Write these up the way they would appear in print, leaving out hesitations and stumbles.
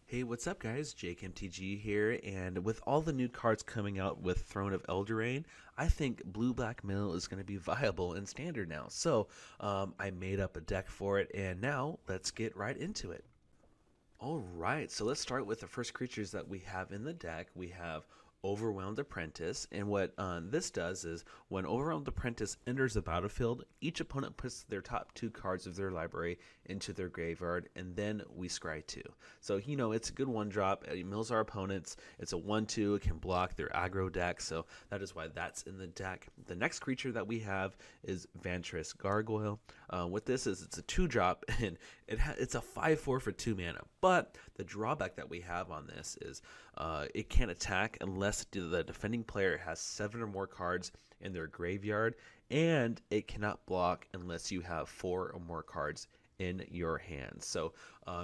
Hey, what's up, guys? Jake MTG here, and with all the new cards coming out with Throne of Eldraine, I think blue-black mill is going to be viable in Standard now. So I made up a deck for it, and now let's get right into it. All right, so let's start with the first creatures that we have in the deck. We have Overwhelmed Apprentice, and what this does is when Overwhelmed Apprentice enters the battlefield, each opponent puts their top two cards of their library into their graveyard, and then we scry two. So, it's a good one drop. It mills our opponents. It's a 1-2. It can block their aggro deck, so that is why that's in the deck. The next creature that we have is Vantress Gargoyle. What this is, it's a 2-drop, and it's a 5-4 for 2 mana. But the drawback that we have on this is it can't attack unless the defending player has 7 or more cards in their graveyard, and it cannot block unless you have 4 or more cards in your hand. So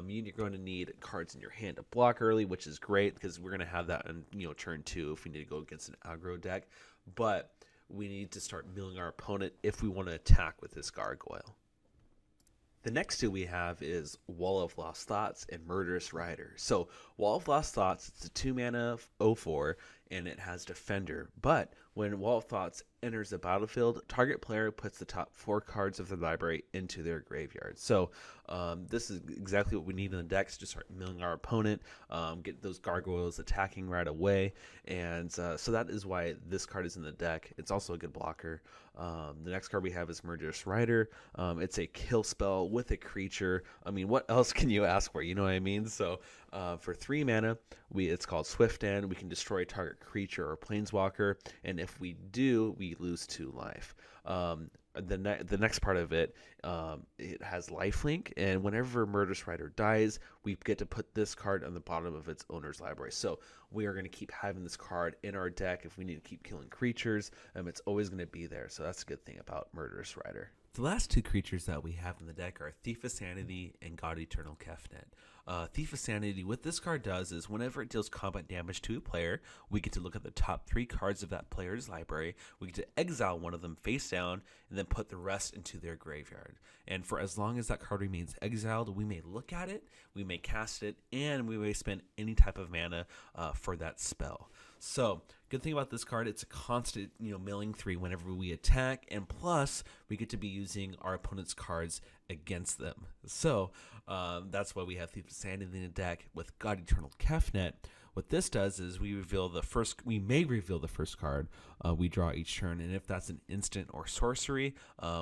you're going to need cards in your hand to block early, which is great because we're going to have that in turn 2 if we need to go against an aggro deck. But we need to start milling our opponent if we want to attack with this gargoyle. The next two we have is Wall of Lost Thoughts and Murderous Rider. So Wall of Lost Thoughts, it's a 2-mana 0-4, and it has Defender. But when Wall of Thoughts enters the battlefield, target player puts the top 4 cards of their library into their graveyard. So this is exactly what we need in the decks to start milling our opponent, get those gargoyles attacking right away. And so that is why this card is in the deck. It's also a good blocker. The next card we have is Murderous Rider. It's a kill spell with a creature. I mean, what else can you ask for? You know what I mean? So for 3 mana, it's called Swift End. We can destroy a target creature or planeswalker, and if we do, we lose 2 life. The next part of it, it has lifelink, and whenever Murderous Rider dies, we get to put this card on the bottom of its owner's library. So we are going to keep having this card in our deck if we need to keep killing creatures. It's always going to be there, so that's a good thing about Murderous Rider. The last 2 creatures that we have in the deck are Thief of Sanity and God-Eternal Kefnet. Thief of Sanity, what this card does is whenever it deals combat damage to a player, we get to look at the top 3 cards of that player's library. We get to exile one of them face down and then put the rest into their graveyard. And for as long as that card remains exiled, we may look at it, we may cast it, and we may spend any type of mana for that spell. So, good thing about this card, it's a constant, milling 3 whenever we attack, and plus, we get to be using our opponent's cards against them. So, that's why we have Thief of Sanity in the deck with God-Eternal Kefnet. What this does is we may reveal the first card we draw each turn, and if that's an instant or sorcery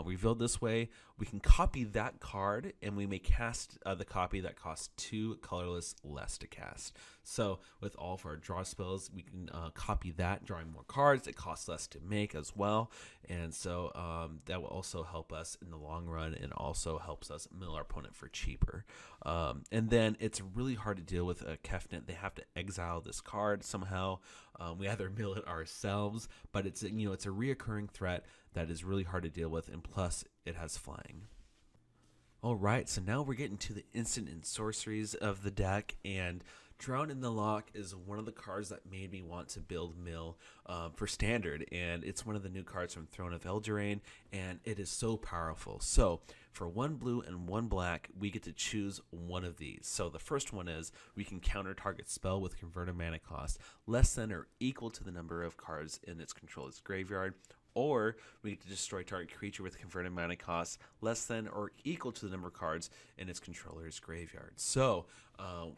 revealed this way, we can copy that card, and we may cast the copy that costs 2 colorless less to cast. So with all of our draw spells, we can copy that, drawing more cards. It costs less to make as well, and so that will also help us in the long run, and also helps us mill our opponent for cheaper. And then it's really hard to deal with a Kefnet. They have to exile this card somehow. We either mill it ourselves, but it's a reoccurring threat that is really hard to deal with, and plus it has flying. Alright, so now we're getting to the instant and sorceries of the deck, and Drown in the Loch is one of the cards that made me want to build mill for Standard, and it's one of the new cards from Throne of Eldraine, and it is so powerful. So for 1 blue and 1 black, we get to choose one of these. So the first one is we can counter target spell with converted mana cost less than or equal to the number of cards in its controller's graveyard, or we get to destroy target creature with converted mana cost less than or equal to the number of cards in its controller's graveyard. So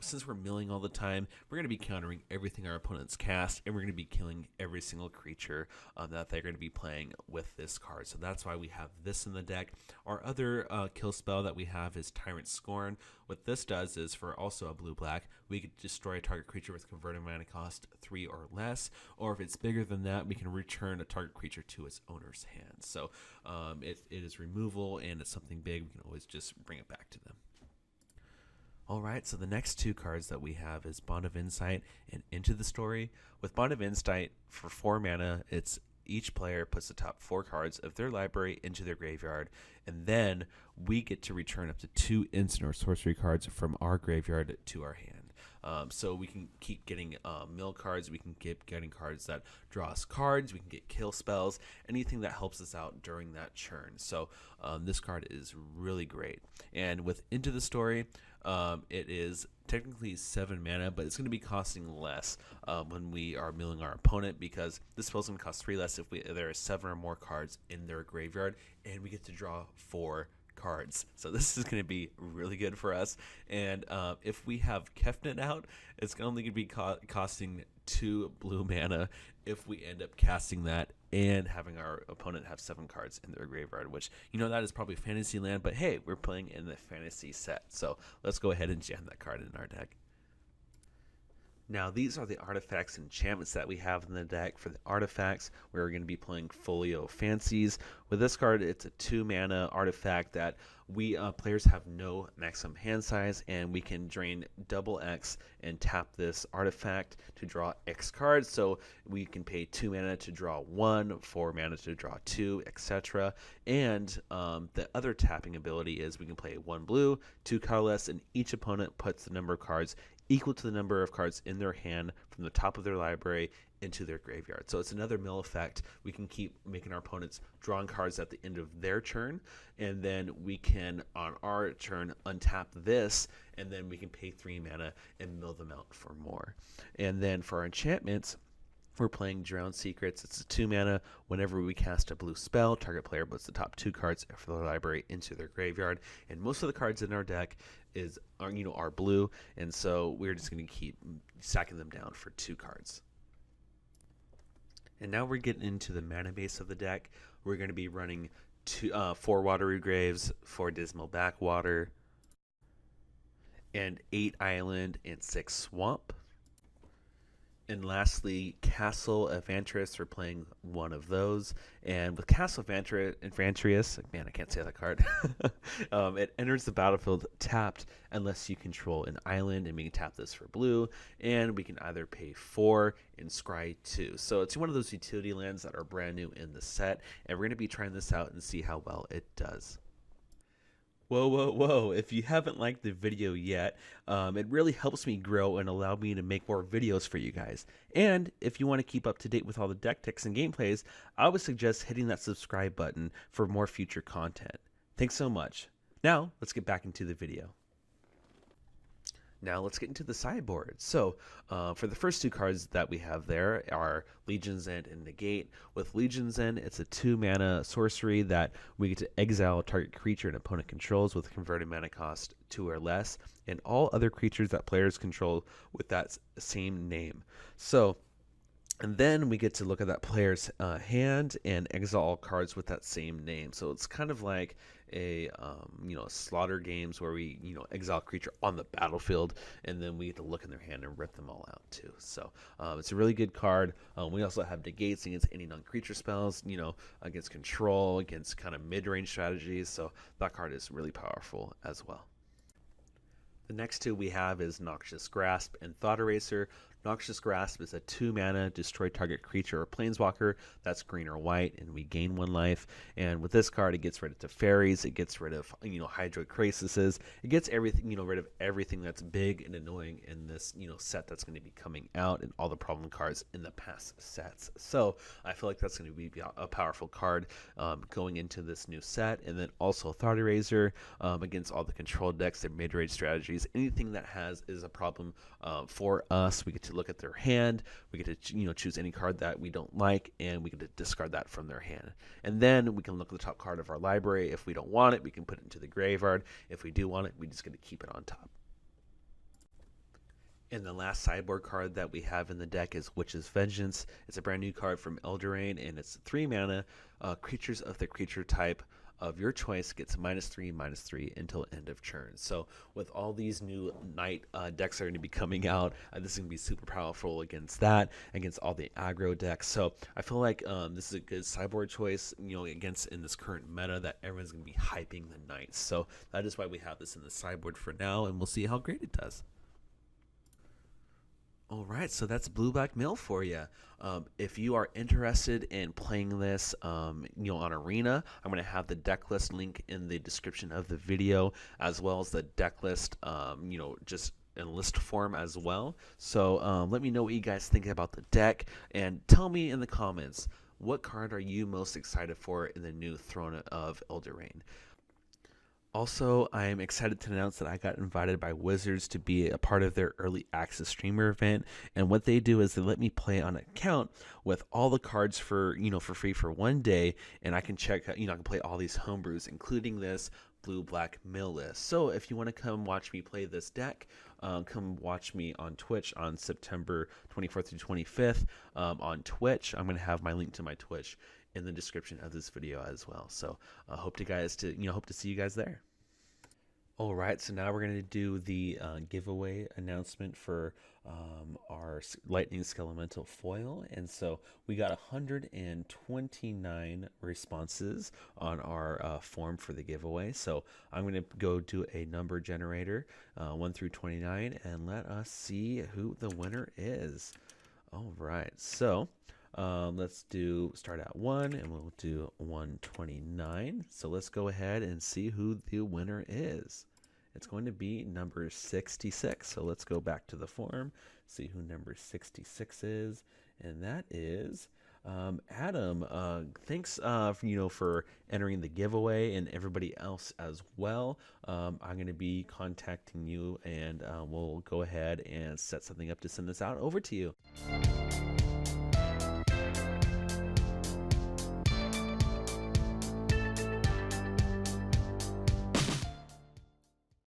since we're milling all the time, we're going to be countering everything our opponents cast, and we're going to be killing every single creature that they're going to be playing with this card. So that's why we have this in the deck. Our other kill spell that we have is Tyrant Scorn. What this does is, for also a blue-black, we could destroy a target creature with converted mana cost 3 or less, or if it's bigger than that, we can return a target creature to its owner's hand. So it is removal, and it's something big. We can always just bring it back to them. Alright, so the next 2 cards that we have is Bond of Insight and Into the Story. With Bond of Insight, for 4 mana, it's each player puts the top 4 cards of their library into their graveyard, and then we get to return up to 2 instant or sorcery cards from our graveyard to our hand. So we can keep getting mill cards, we can keep getting cards that draw us cards, we can get kill spells, anything that helps us out during that churn. So this card is really great. And with Into the Story, it is technically 7 mana, but it's going to be costing less when we are milling our opponent, because this spell's going to cost 3 less if there are 7 or more cards in their graveyard, and we get to draw 4 cards. So this is going to be really good for us. And if we have Kefnet out, it's only going to be costing 2 blue mana if we end up casting that and having our opponent have 7 cards in their graveyard, which, you know, that is probably fantasy land, but hey, we're playing in the fantasy set, so let's go ahead and jam that card in our deck. Now, these are the artifacts and enchantments that we have in the deck. For the artifacts, we're going to be playing Folio of Fancies. With this card, it's a 2 mana artifact that we players have no maximum hand size, and we can drain double X and tap this artifact to draw X cards. So we can pay 2 mana to draw 1, 4 mana to draw 2, etc. And the other tapping ability is we can play 1 blue, 2 colorless, and each opponent puts the number of cards equal to the number of cards in their hand from the top of their library into their graveyard. So it's another mill effect. We can keep making our opponents drawing cards at the end of their turn, and then we can, on our turn, untap this, and then we can pay 3 mana and mill them out for more. And then for our enchantments, we're playing Drowned Secrets. It's a 2 mana. Whenever we cast a blue spell, target player puts the top 2 cards from their library into their graveyard. And most of the cards in our deck are blue, and so we're just going to keep stacking them down for 2 cards. And now we're getting into the mana base of the deck. We're going to be running 4 Watery Graves, 4 Dismal Backwater, and 8 Island and 6 Swamp. And lastly, Castle Vantress, we're playing one of those. And with Castle Vantress, man, I can't say that card. It enters the battlefield tapped unless you control an island, and we can tap this for blue. And we can either pay 4 and scry 2. So it's one of those utility lands that are brand new in the set, and we're going to be trying this out and see how well it does. Whoa, if you haven't liked the video yet, it really helps me grow and allow me to make more videos for you guys. And if you want to keep up to date with all the deck techs and gameplays, I would suggest hitting that subscribe button for more future content. Thanks so much. Now, let's get back into the video. Now let's get into the sideboard. So for the first 2 cards that we have there are Legion's End and Negate. With Legion's End, it's a 2 mana sorcery that we get to exile a target creature an opponent controls with converted mana cost 2 or less, and all other creatures that players control with that same name. So, and then we get to look at that player's hand and exile all cards with that same name. So it's kind of like a slaughter games where we exile a creature on the battlefield, and then we get to look in their hand and rip them all out too. So it's a really good card. We also have negates against any non-creature spells, against control, against kind of mid-range strategies. So that card is really powerful as well. The next 2 we have is Noxious Grasp and Thought Erasure. Noxious Grasp is a 2 mana destroy target creature or planeswalker that's green or white, and we gain 1 life. And with this card, it gets rid of Teferis, it gets rid of Hydroid Crasises, it gets everything rid of everything that's big and annoying in this set that's going to be coming out, and all the problem cards in the past sets. So I feel like that's going to be a powerful card going into this new set. And then also Thought Erasure against all the control decks, their mid-range strategies, anything that is a problem for us. We get to look at their hand, we get to choose any card that we don't like, and we get to discard that from their hand. And then we can look at the top card of our library. If we don't want it, we can put it into the graveyard. If we do want it, we just get to keep it on top. And the last sideboard card that we have in the deck is Witch's Vengeance. It's a brand new card from Eldraine, and it's 3 mana. Creatures of the creature type of your choice gets -3/-3 until end of turn. So with all these new night decks that are going to be coming out, this is going to be super powerful against that, against all the aggro decks. So I feel like this is a good sideboard choice, against in this current meta that everyone's going to be hyping the knights. So that is why we have this in the sideboard for now, and we'll see how great it does. All right, so that's Blue-Black Mill for you. If you are interested in playing this, on Arena, I'm going to have the deck list link in the description of the video, as well as the deck list, just in list form as well. So let me know what you guys think about the deck, and tell me in the comments, what card are you most excited for in the new Throne of Eldraine? Also, I'm excited to announce that I got invited by Wizards to be a part of their early access streamer event. And what they do is they let me play on an account with all the cards for, for free for one day. And I can check, I can play all these homebrews, including this blue-black mill list. So if you want to come watch me play this deck, come watch me on Twitch on September 24th through 25th. On Twitch, I'm going to have my link to my Twitch in the description of this video as well. So hope to see you guys there. All right, so now we're going to do the giveaway announcement for our Lightning Skelemental foil. And so we got 129 responses on our form for the giveaway. So I'm going to go do a number generator, 1 through 29, and let us see who the winner is. All right, so let's start at 1, and we'll do 129. So let's go ahead and see who the winner is. It's going to be number 66. So let's go back to the form, see who number 66 is, and that is Adam. Thanks for entering the giveaway, and everybody else as well. I'm going to be contacting you, and we'll go ahead and set something up to send this out over to you.